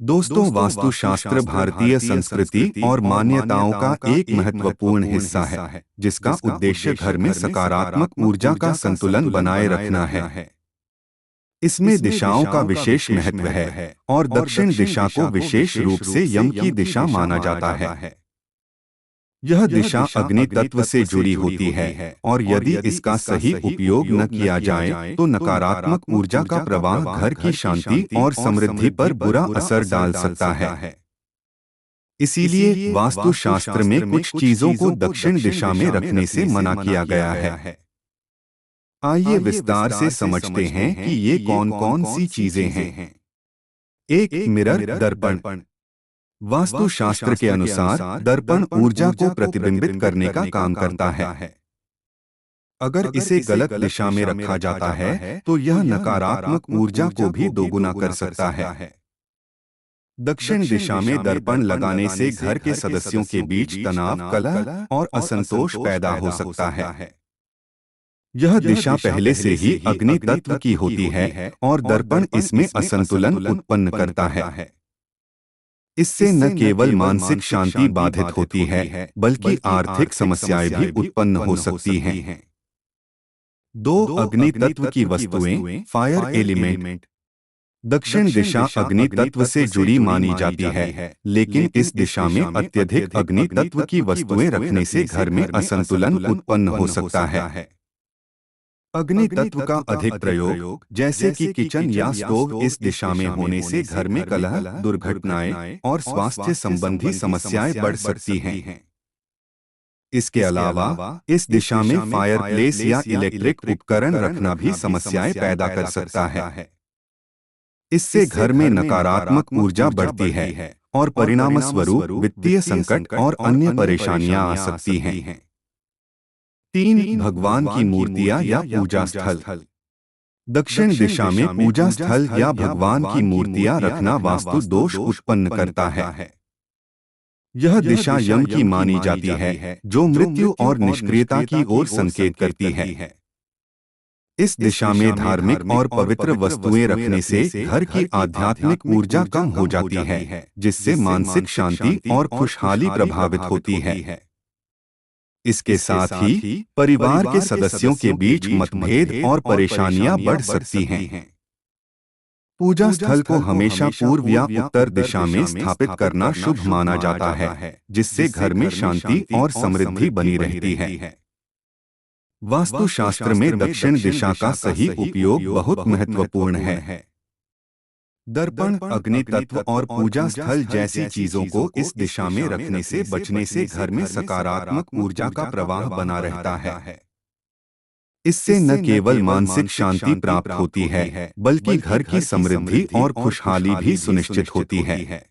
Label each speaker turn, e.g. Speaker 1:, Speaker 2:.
Speaker 1: दोस्तों, वास्तुशास्त्र भारतीय संस्कृति और मान्यताओं का एक महत्वपूर्ण हिस्सा है, जिसका उद्देश्य घर में सकारात्मक ऊर्जा का संतुलन बनाए रखना है। इसमें दिशाओं का विशेष महत्व है और दक्षिण दिशा को विशेष रूप से यम की दिशा माना जाता है। यह दिशा अग्नि तत्व से जुड़ी होती है और यदि इसका सही उपयोग न किया जाए तो नकारात्मक ऊर्जा का प्रवाह घर की शांति और समृद्धि पर बुरा असर डाल सकता है। इसीलिए वास्तुशास्त्र में कुछ चीजों को दक्षिण दिशा में रखने से मना किया गया है। आइए विस्तार से समझते हैं कि ये कौन कौन सी चीजें हैं। एक, मिरर दर्पण। वास्तुशास्त्र के अनुसार दर्पण ऊर्जा को प्रतिबिंबित करने का काम करता है। अगर इसे गलत दिशा में रखा जाता है तो यह नकारात्मक ऊर्जा को भी दोगुना कर सकता है। दक्षिण दिशा में दर्पण लगाने से घर के सदस्यों के बीच तनाव, कलह और असंतोष पैदा हो सकता है। यह दिशा पहले से ही अग्नि तत्व की होती है और दर्पण इसमें असंतुलन उत्पन्न करता है। इससे न केवल मानसिक शांति बाधित होती है, बल्कि आर्थिक समस्याएं भी उत्पन्न हो सकती हैं। दो, अग्नि तत्व की वस्तुएं, फायर एलिमेंट। दक्षिण दिशा अग्नि तत्व से जुड़ी मानी जाती है, लेकिन इस दिशा में अत्यधिक अग्नि तत्व की वस्तुएं रखने से घर में असंतुलन उत्पन्न हो सकता है। अग्नि तत्व का अधिक प्रयोग, जैसे कि किचन या स्टोव, इस दिशा में होने से घर में कलह, दुर्घटनाएं और स्वास्थ्य संबंधी समस्याएं बढ़ सकती हैं। इसके अलावा इस दिशा में फायरप्लेस या इलेक्ट्रिक उपकरण रखना भी समस्याएं पैदा कर सकता है। इससे घर में नकारात्मक ऊर्जा बढ़ती है और परिणामस्वरूप वित्तीय संकट और अन्य परेशानियां आ सकती हैं। तीन, भगवान की मूर्तियां या पूजा स्थल। दक्षिण दिशा में पूजा स्थल या भगवान की मूर्तियां रखना वास्तु दोष उत्पन्न करता है। यह दिशा यम की मानी जाती है, जो मृत्यु और निष्क्रियता की ओर संकेत करती है। इस दिशा में धार्मिक और पवित्र वस्तुएं रखने से घर की आध्यात्मिक ऊर्जा कम हो जाती है, जिससे मानसिक शांति और खुशहाली प्रभावित होती है। इसके साथ ही परिवार के सदस्यों के बीच मतभेद और परेशानियां बढ़ सकती हैं। पूजा स्थल को हमेशा पूर्व या उत्तर दिशा में स्थापित करना शुभ माना जाता है, जिससे घर में शांति और समृद्धि बनी रहती है। वास्तुशास्त्र में दक्षिण दिशा का सही उपयोग बहुत महत्वपूर्ण है। दर्पण, अग्नि तत्व और पूजा स्थल जैसी चीजों को इस दिशा में रखने से बचने से घर में सकारात्मक ऊर्जा का प्रवाह बना रहता है। इससे न केवल मानसिक शांति प्राप्त होती है, बल्कि घर की समृद्धि और खुशहाली भी सुनिश्चित होती है।